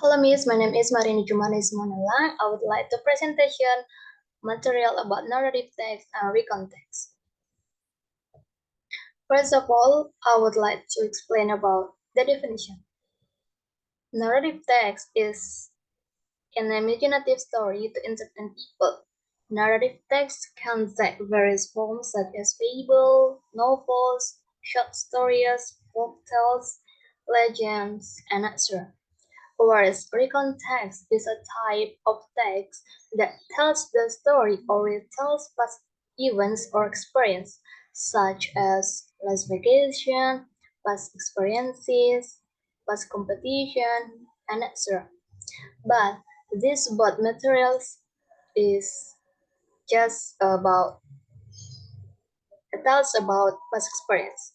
Hello Miss, my name is Marini Jumanis Monala. I would like to presentation material about narrative text and recon text. First of all, I would like to explain about the definition. Narrative text is an imaginative story to entertain people. Narrative text can take various forms such as fable, novels, short stories, folk tales, legends, and etc. Whereas recon text is a type of text that tells the story or retells past events or experience, such as last vacation, past experiences, past competition, and etc. But this both materials is just about tells about past experience.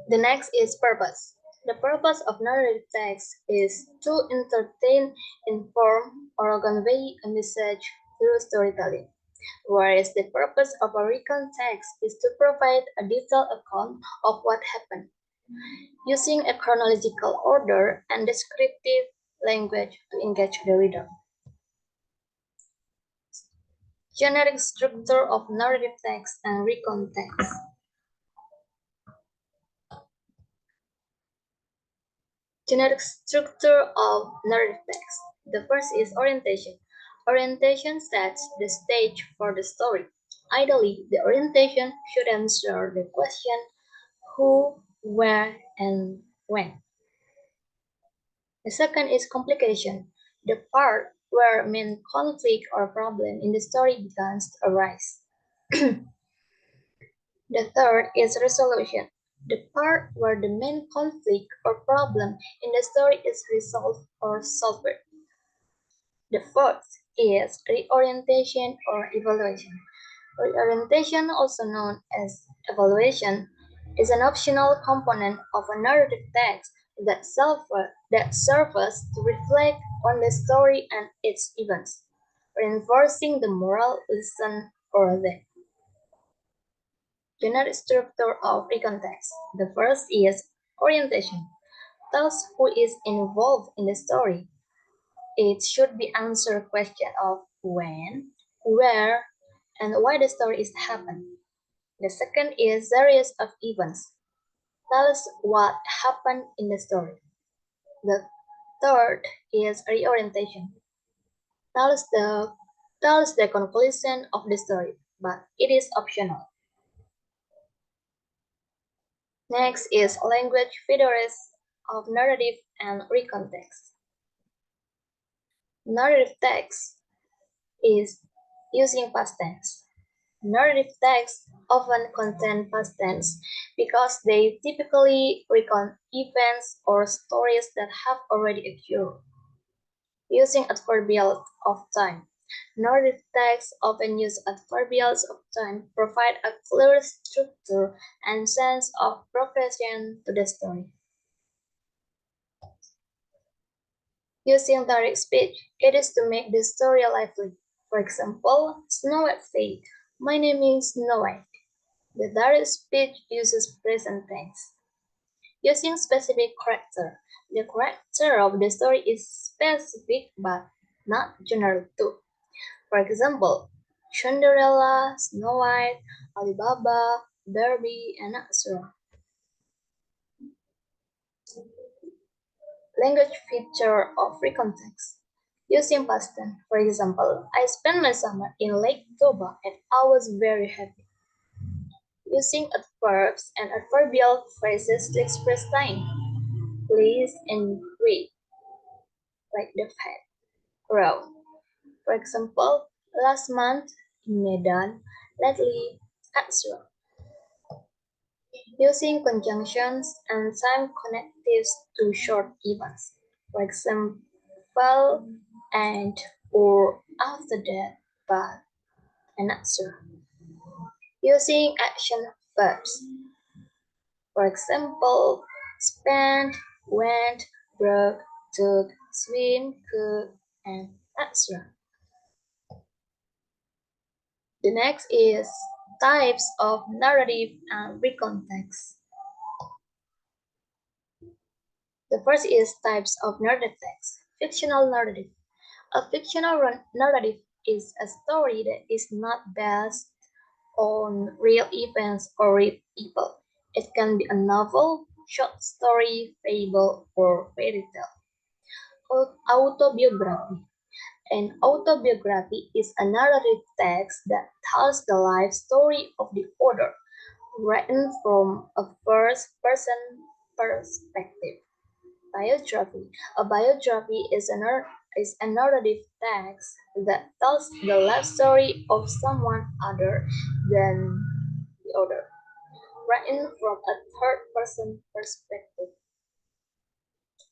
The next is purpose. The purpose of narrative text is to entertain, inform, or convey a message through storytelling, whereas the purpose of a recon text is to provide a detailed account of what happened, using a chronological order and descriptive language to engage the reader. Generic structure of narrative text and recon text. Generic structure of narrative text. The first is orientation. Orientation sets the stage for the story. Ideally, the orientation should answer the question who, where, and when. The second is complication, the part where main conflict or problem in the story begins to arise. The third is resolution, the part where the main conflict or problem in the story is resolved or solved. The fourth is reorientation or evaluation. Reorientation, also known as evaluation, is an optional component of a narrative text that serves to reflect on the story and its events, reinforcing the moral lesson or the generic structure of recon text. The first is orientation, tells who is involved in the story. It should be answer question of when, where, and why the story is happening. The second is series of events. Tell us what happened in the story. The third is reorientation. Tell us the conclusion of the story, but it is optional. Next is language features of narrative and recontext. Narrative text is using past tense. Narrative texts often contain past tense because they typically recount events or stories that have already occurred. Using adverbials of time. Narrative texts often use adverbials of time, provide a clear structure and sense of progression to the story. Using direct speech, it is to make the story lively. For example, Snow White said, "My name is Snow White." The direct speech uses present tense. Using specific character. The character of the story is specific but not general too. For example, Cinderella, Snow White, Alibaba, Barbie, and etc. Language feature of recontext. Using past tense. For example, I spent my summer in Lake Toba and I was very happy. Using adverbs and adverbial phrases to express time. Place and wait, like the pet, grow. For example, last month in Medan, lately, etc. Using conjunctions and time connectives to short events. For example, and, or, after that, but, and etc. Using action verbs. For example, spent, went, broke, took, swim, cook, and etc. The next is types of narrative and recontext. The first is types of narrative text. Fictional narrative. A fictional narrative is a story that is not based on real events or real people. It can be a novel, short story, fable, or fairy tale. Autobiography. An autobiography is a narrative text that tells the life story of the author, written from a first-person perspective. Biography. A biography is a narrative text that tells the life story of someone other than the author, written from a third-person perspective.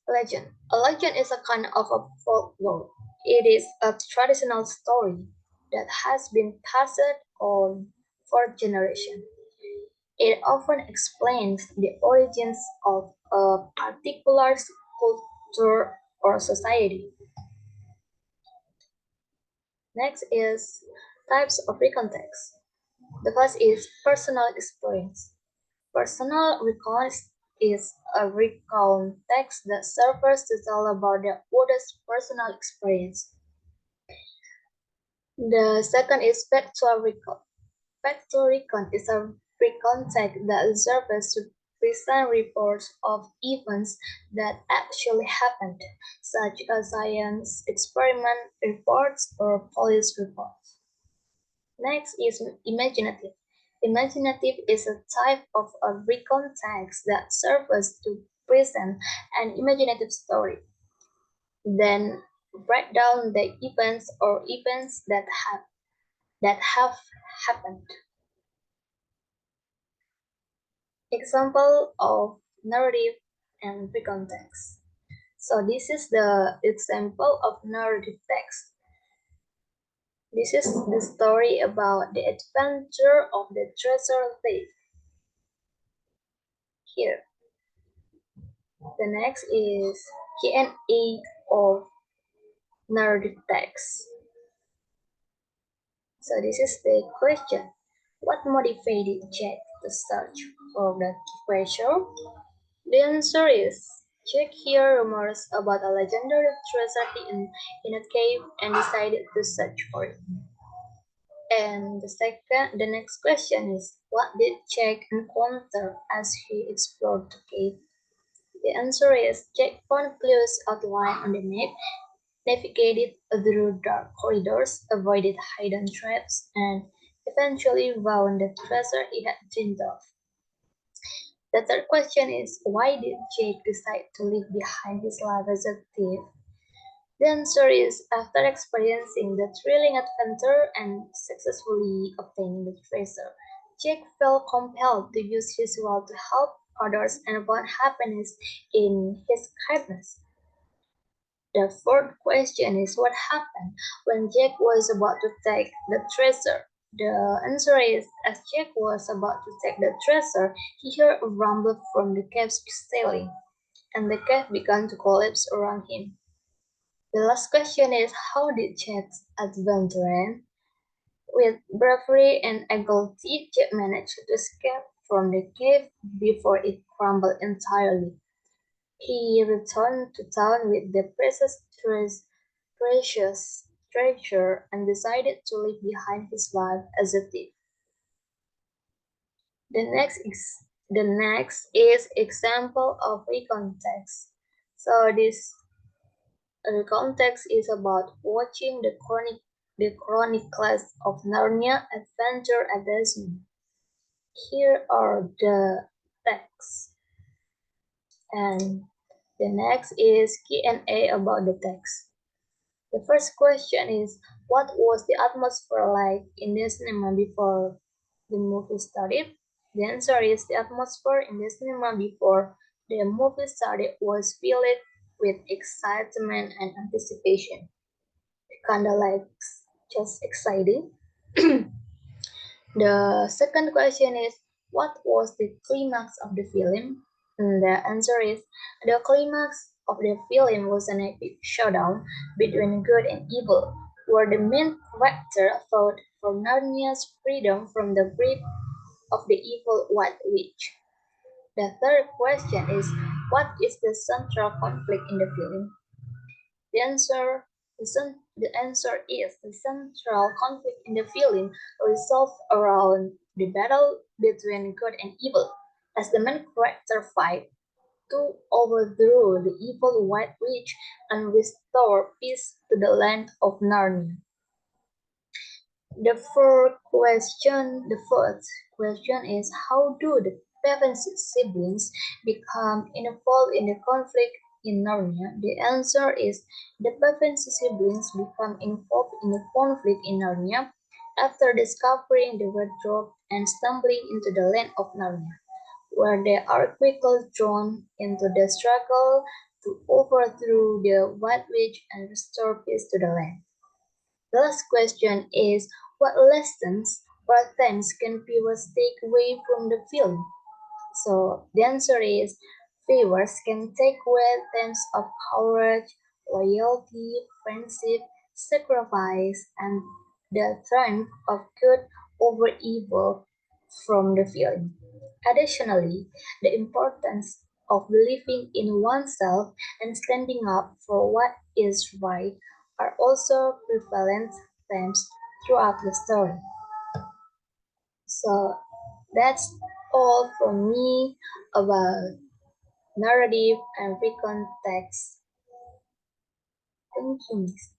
Legend. A legend is a kind of a folklore. It is a traditional story that has been passed on for generations. It often explains the origins of a particular culture or society. Next is types of recontext. The first is personal experience. Personal recount is a recount text that serves to tell about the author's personal experience. The second is factual recount. Factual recount is a recount text that serves to present reports of events that actually happened, such as science experiment reports or police reports. Next is imaginative. Imaginative is a type of a recount text that serves to present an imaginative story, then break down the events or events that have happened. Example of narrative and recount text. So this is the example of narrative text. This is the story about the adventure of the treasure thief. Here. The next is Q&A of narrative text. So this is the question. What motivated Jack to search for the treasure? The answer is Jack heard rumors about a legendary treasure in a cave and decided to search for it. And the next question is, what did Jack encounter as he explored the cave? The answer is Jack found clues outlined on the map, navigated through dark corridors, avoided hidden traps, and eventually found the treasure he had dreamed of. The third question is, why did Jake decide to leave behind his life as a thief? The answer is, after experiencing the thrilling adventure and successfully obtaining the treasure, Jake felt compelled to use his wealth to help others and find happiness in his kindness. The fourth question is, what happened when Jack was about to take the treasure? The answer is, as Jack was about to take the treasure, he heard a rumble from the cave's ceiling, and the cave began to collapse around him. The last question is, how did Jack's adventure end? With bravery and agility, Jack managed to escape from the cave before it crumbled entirely. He returned to town with the precious treasure and decided to leave behind his life as a thief. The next is example of a context. So this context is about watching the Chronicles of Narnia Adventure at Disney. Here are the texts, and the next is Q&A about the text. The first question is, what was the atmosphere like in the cinema before the movie started? The answer is, the atmosphere in the cinema before the movie started was filled with excitement and anticipation. Kinda like just exciting. The second question is, what was the climax of the film? And the answer is, the climax of the film was an epic showdown between good and evil, where the main character fought for Narnia's freedom from the grip of the evil White Witch. The third question is, What is the central conflict in the film? The answer, the answer is the central conflict in the film resolves around the battle between good and evil, as the main character fight to overthrow the evil White Witch and restore peace to the land of Narnia. The first question is, how do the Peven siblings become involved in the conflict in Narnia? The answer is, the Peven siblings become involved in the conflict in Narnia after discovering the wardrobe and stumbling into the land of Narnia, where they are quickly drawn into the struggle to overthrow the White Witch and restore peace to the land. The last question is, what lessons or themes can viewers take away from the film? So the answer is, viewers can take away themes of courage, loyalty, friendship, sacrifice, and the triumph of good over evil from the film. Additionally, the importance of believing in oneself and standing up for what is right are also prevalent themes throughout the story. So that's all from me about narrative and recon text. Thank you, Miss.